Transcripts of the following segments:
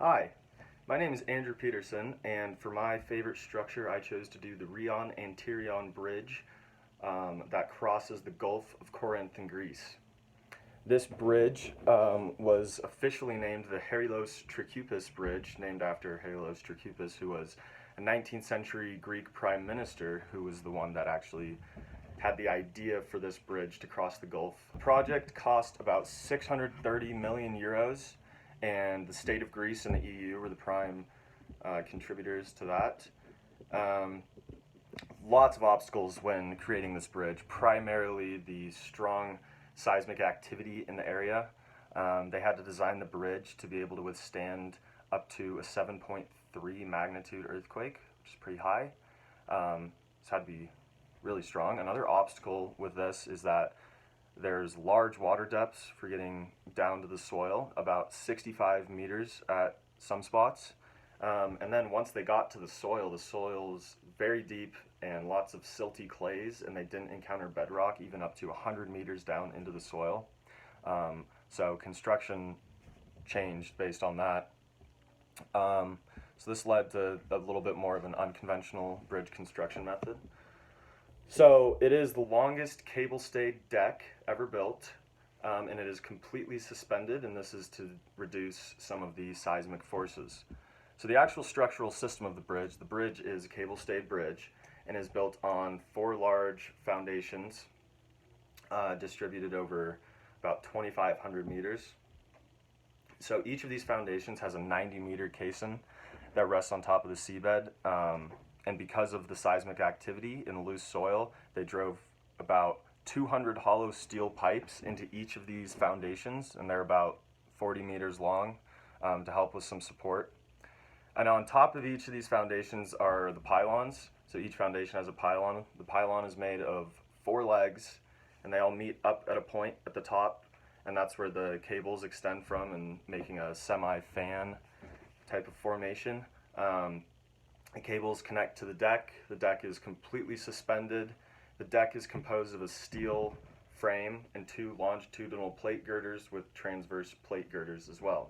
Hi, my name is Andrew Peterson, and for my favorite structure I chose to do the Rion Antirion Bridge that crosses the Gulf of Corinth in Greece. This bridge was officially named the Haerelos Trikoupis Bridge, named after Haerelos Trikoupis, who was a 19th century Greek prime minister who was the one that actually had the idea for this bridge to cross the Gulf. The project cost about 630 million euros, and the state of Greece and the EU were the prime contributors to that. Lots of obstacles when creating this bridge, primarily the strong seismic activity in the area. They had to design the bridge to be able to withstand up to a 7.3 magnitude earthquake, which is pretty high. It's had to be really strong. Another obstacle with this is that there's large water depths for getting down to the soil, about 65 meters at some spots. And then once they got to the soil's very deep and lots of silty clays, and they didn't encounter bedrock even up to 100 meters down into the soil. So construction changed based on that. So this led to a little bit more of an unconventional bridge construction method. So it is the longest cable-stayed deck ever built, and it is completely suspended, and this is to reduce some of the seismic forces. So the actual structural system of the bridge is a cable-stayed bridge and is built on 4 large foundations distributed over about 2,500 meters. So each of these foundations has a 90-meter caisson that rests on top of the seabed. And because of the seismic activity in the loose soil, they drove about 200 hollow steel pipes into each of these foundations, and they're about 40 meters long to help with some support. And on top of each of these foundations are the pylons. So each foundation has a pylon. The pylon is made of 4 legs, and they all meet up at a point at the top, and that's where the cables extend from, and making a semi-fan type of formation. The cables connect to the deck. The deck is completely suspended. The deck is composed of a steel frame and 2 longitudinal plate girders with transverse plate girders as well.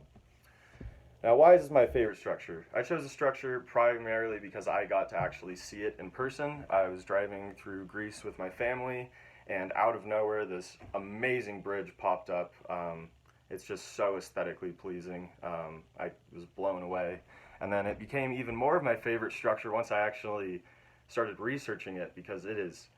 Now, why is this my favorite structure? I chose the structure primarily because I got to actually see it in person. I was driving through Greece with my family, and out of nowhere, this amazing bridge popped up. It's just so aesthetically pleasing. I was blown away. And then it became even more of my favorite structure once I actually started researching it, because it is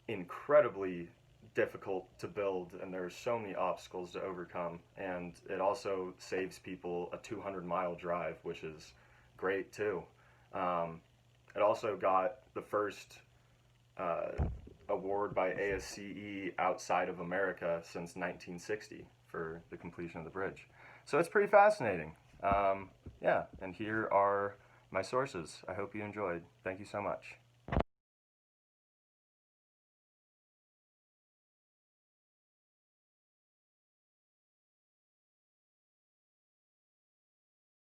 incredibly difficult to build, and there are so many obstacles to overcome. And it also saves people a 200-mile drive, which is great too. It also got the first award by ASCE outside of America since 1960 for the completion of the bridge. So it's pretty fascinating. Yeah, and here are my sources. I hope you enjoyed. Thank you so much.